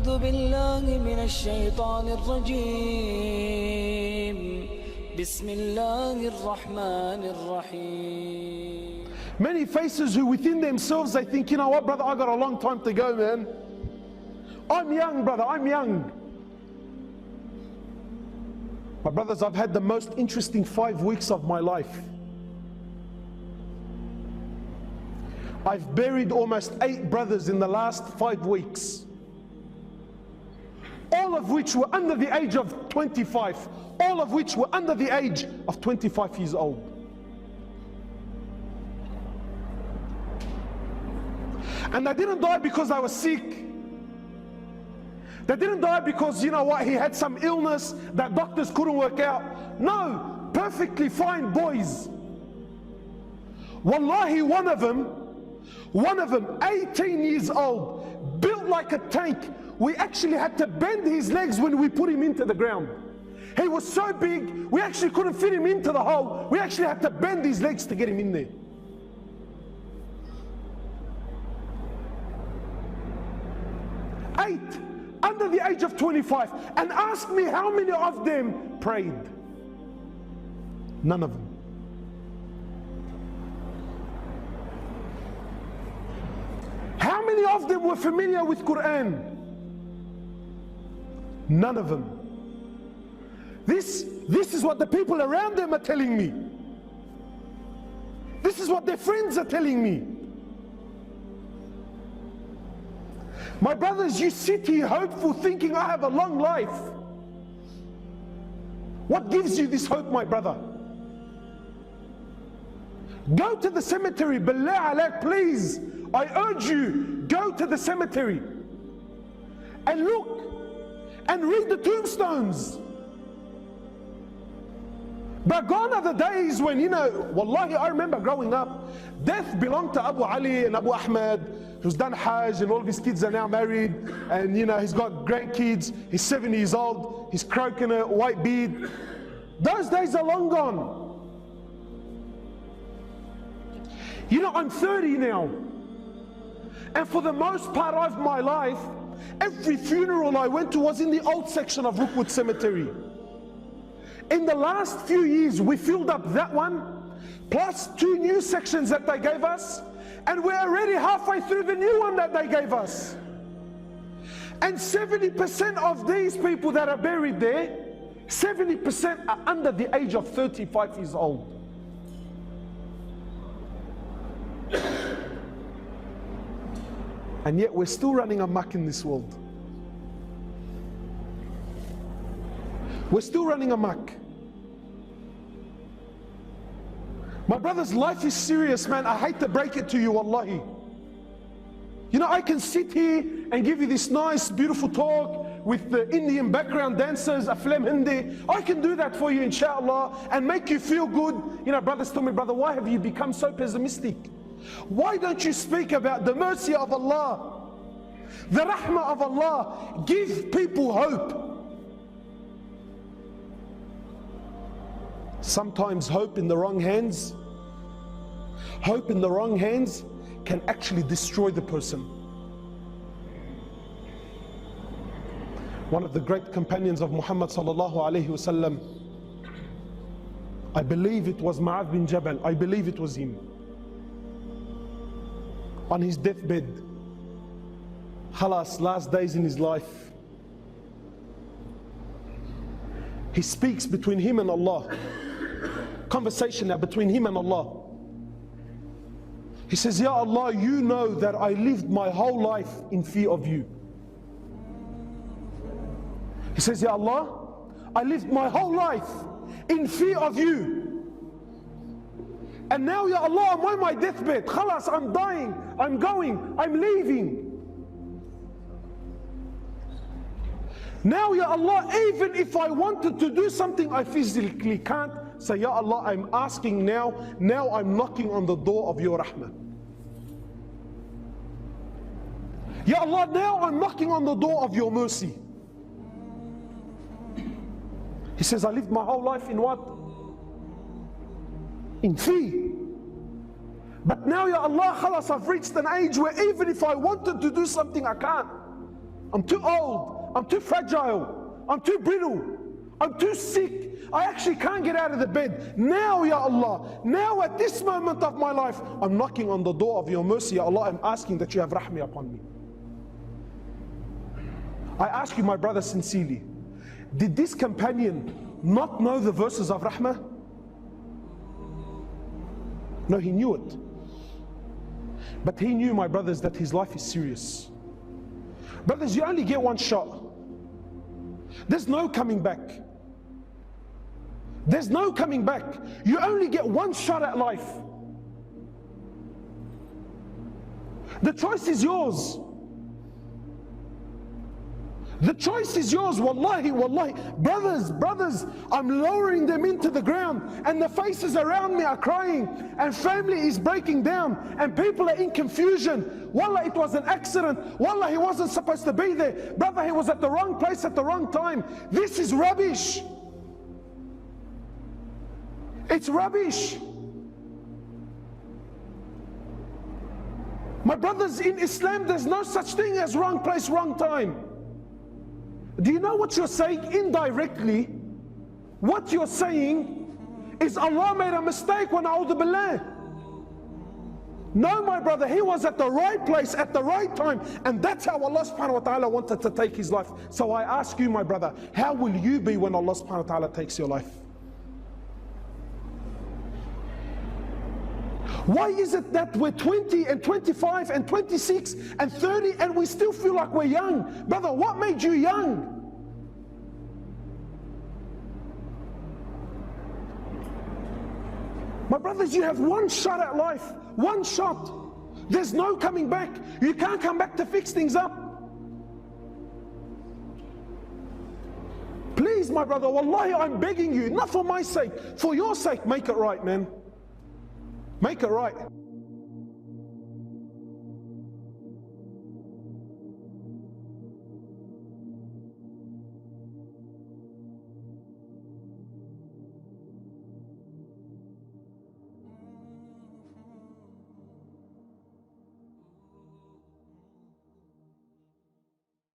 أعوذ بالله من الشيطان الرجيم بسم الله الرحمن الرحيم. Many faces who within themselves they think, you know what, brother, I got a long time to go, man. I'm young, brother, I'm young. My brothers, I've had the most interesting 5 weeks of my life. I've buried almost 8 brothers in the last 5 weeks. All of which were under the age of 25. All of which were under the age of 25 years old. And they didn't die because they were sick. They didn't die because, you know what, he had some illness that doctors couldn't work out. No, perfectly fine boys. Wallahi, one of them, 18 years old, built like a tank. We actually had to bend his legs when we put him into the ground. He was so big, we actually couldn't fit him into the hole. We actually had to bend his legs to get him in there. Eight, under the age of 25. And ask me how many of them prayed. None of them. How many of them were familiar with Quran? None of them. This is what the people around them are telling me. This is what their friends are telling me. My brothers, you sit here hopeful thinking I have a long life. What gives you this hope, my brother? Go to the cemetery, billah alaik, please. I urge you, go to the cemetery and look and read the tombstones. But gone are the days when, you know, wallahi, I remember growing up, death belonged to Abu Ali and Abu Ahmed, who's done Hajj, and all of his kids are now married, and you know, he's got grandkids, he's 70 years old, he's croaking a white beard. Those days are long gone. You know, I'm 30 now, and for the most part of my life, every funeral I went to was in the old section of Rookwood Cemetery. In the last few years, we filled up that one, plus 2 new sections that they gave us, and we're already halfway through the new one that they gave us. And 70% of these people that are buried there, 70% are under the age of 35 years old. And yet we're still running amok in this world. We're still running amok. My brothers, life is serious, man. I hate to break it to you, wallahi. You know, I can sit here and give you this nice, beautiful talk with the Indian background dancers, Aflam Hindi. I can do that for you, inshallah, and make you feel good. You know, brothers tell me, brother, why have you become so pessimistic? Why don't you speak about the mercy of Allah, the rahmah of Allah? Give people hope. Sometimes hope in the wrong hands, can actually destroy the person. One of the great companions of Muhammad sallallahu alaihi wasallam, I believe it was Mu'adh bin Jabal, I believe it was him, on his deathbed, khalas, last days in his life, he speaks between him and Allah, conversation now between him and Allah. He says, Ya Allah, you know that I lived my whole life in fear of you. He says, Ya Allah, I lived my whole life in fear of you. And now, Ya Allah, I'm on my deathbed. Khalas, I'm dying, I'm going, I'm leaving. Now, Ya Allah, even if I wanted to do something, I physically can't. Say, Ya Allah, I'm asking now I'm knocking on the door of your rahmah. Ya Allah, now I'm knocking on the door of your mercy. He says, I lived my whole life in what? In fear. But now, Ya Allah, khalas, I've reached an age where even if I wanted to do something, I can't. I'm too old, I'm too fragile, I'm too brittle, I'm too sick, I actually can't get out of the bed. Now, Ya Allah, now at this moment of my life, I'm knocking on the door of your mercy, Ya Allah. I'm asking that you have rahmah upon me. I ask you, my brother, sincerely, did this companion not know the verses of rahmah? No, he knew it. But he knew, my brothers, that his life is serious. Brothers, you only get one shot. There's no coming back. There's no coming back. You only get one shot at life. The choice is yours. The choice is yours. Wallahi, wallahi. Brothers, I'm lowering them into the ground, and the faces around me are crying, and family is breaking down, and people are in confusion. Wallah, it was an accident. Wallah, he wasn't supposed to be there. Brother, he was at the wrong place at the wrong time. This is rubbish. It's rubbish. My brothers, in Islam, there's no such thing as wrong place, wrong time. Do you know what you're saying indirectly? What you're saying is Allah made a mistake when a'udhu billah. No, my brother, he was at the right place at the right time, and that's how Allah subhanahu wa ta'ala wanted to take his life. So I ask you, my brother, how will you be when Allah subhanahu wa ta'ala takes your life? Why is it that we're 20 and 25 and 26 and 30 and we still feel like we're young? Brother, what made you young? My brothers, you have one shot at life. One shot. There's no coming back. You can't come back to fix things up. Please, my brother, wallahi, I'm begging you, not for my sake, for your sake, make it right, man. Make it right.